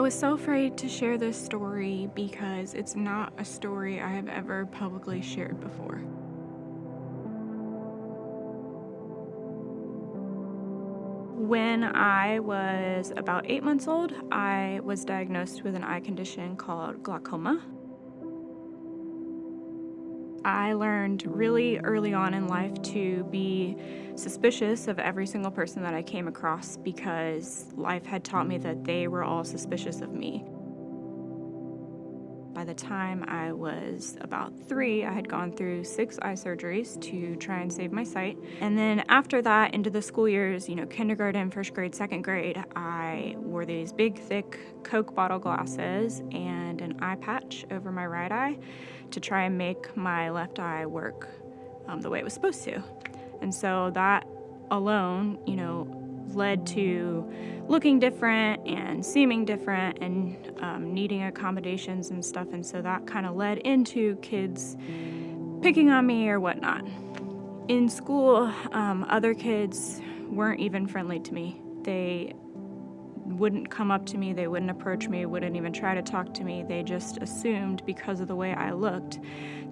was so afraid to share this story because it's not a story I have ever publicly shared before. When I was about 8 months old, I was diagnosed with an eye condition called glaucoma. I learned really early on in life to be suspicious of every single person that I came across because life had taught me that they were all suspicious of me. By the time I was about 3, I had gone through 6 eye surgeries to try and save my sight. And then after that, into the school years, kindergarten, first grade, second grade, I wore these big, thick Coke bottle glasses and an eye patch over my right eye to try and make my left eye work the way it was supposed to. And so that alone, led to looking different and seeming different and needing accommodations and stuff. And so that kind of led into kids picking on me or whatnot. In school, other kids weren't even friendly to me. They wouldn't come up to me, they wouldn't approach me, wouldn't even try to talk to me. They just assumed because of the way I looked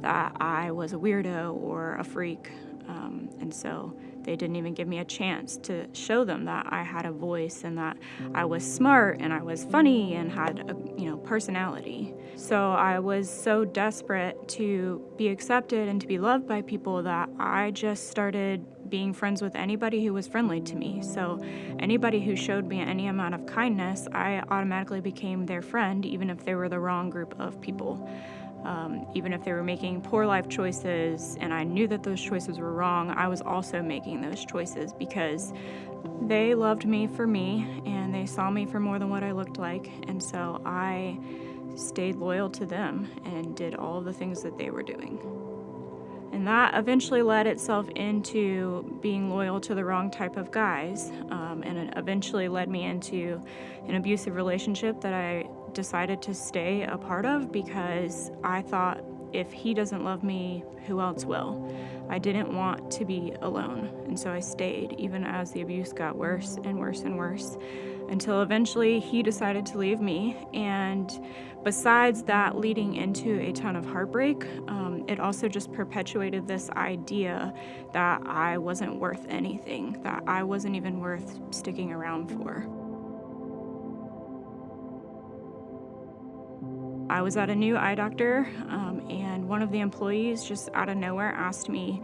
that I was a weirdo or a freak. And so they didn't even give me a chance to show them that I had a voice and that I was smart and I was funny and had a personality. So I was so desperate to be accepted and to be loved by people that I just started being friends with anybody who was friendly to me. So anybody who showed me any amount of kindness, I automatically became their friend, even if they were the wrong group of people. Even if they were making poor life choices and I knew that those choices were wrong, I was also making those choices because they loved me for me and they saw me for more than what I looked like. And so I stayed loyal to them and did all of the things that they were doing. And that eventually led itself into being loyal to the wrong type of guys. And it eventually led me into an abusive relationship that I decided to stay a part of because I thought if he doesn't love me, who else will? I didn't want to be alone. And so I stayed even as the abuse got worse and worse and worse until eventually he decided to leave me. And besides that leading into a ton of heartbreak, it also just perpetuated this idea that I wasn't worth anything, that I wasn't even worth sticking around for. I was at a new eye doctor, and one of the employees just out of nowhere asked me,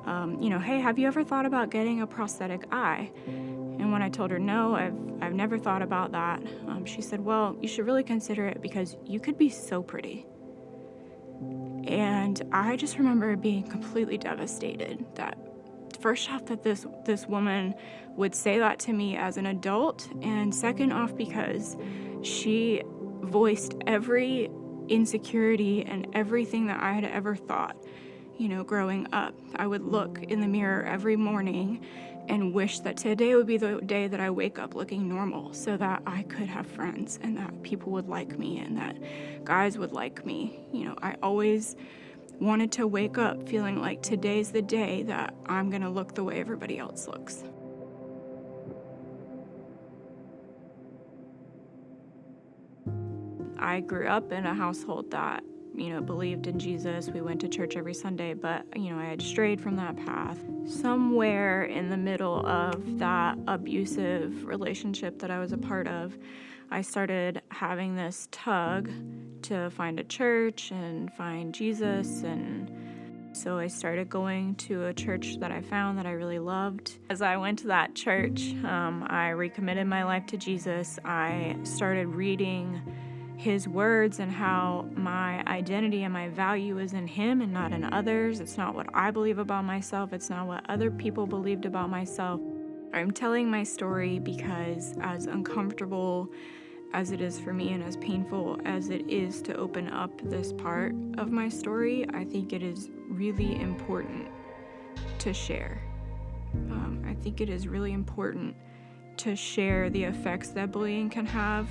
hey, have you ever thought about getting a prosthetic eye? And when I told her, no, I've never thought about that, she said, well, you should really consider it because you could be so pretty. And I just remember being completely devastated that first off that this woman would say that to me as an adult, and second off because she voiced every insecurity and everything that I had ever thought, growing up. I would look in the mirror every morning and wish that today would be the day that I wake up looking normal so that I could have friends and that people would like me and that guys would like me. I always wanted to wake up feeling like today's the day that I'm gonna look the way everybody else looks. I grew up in a household that, believed in Jesus. We went to church every Sunday, but, I had strayed from that path. Somewhere in the middle of that abusive relationship that I was a part of, I started having this tug to find a church and find Jesus, and so I started going to a church that I found that I really loved. As I went to that church, I recommitted my life to Jesus. I started reading his words and how my identity and my value is in him and not in others. It's not what I believe about myself. It's not what other people believed about myself. I'm telling my story because as uncomfortable as it is for me and as painful as it is to open up this part of my story, I think it is really important to share. I think it is really important to share the effects that bullying can have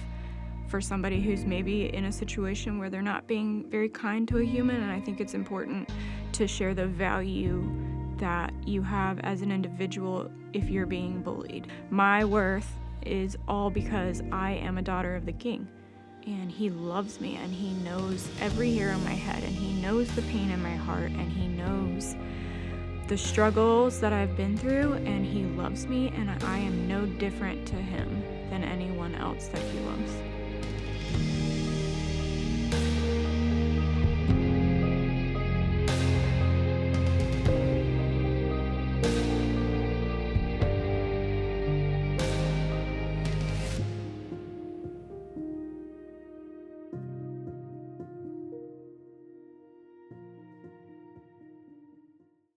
for somebody who's maybe in a situation where they're not being very kind to a human, and I think it's important to share the value that you have as an individual if you're being bullied. My worth is all because I am a daughter of the King. And He loves me, and He knows every hair on my head, and He knows the pain in my heart, and He knows the struggles that I've been through, and He loves me, and I am no different to Him than anyone else that He loves.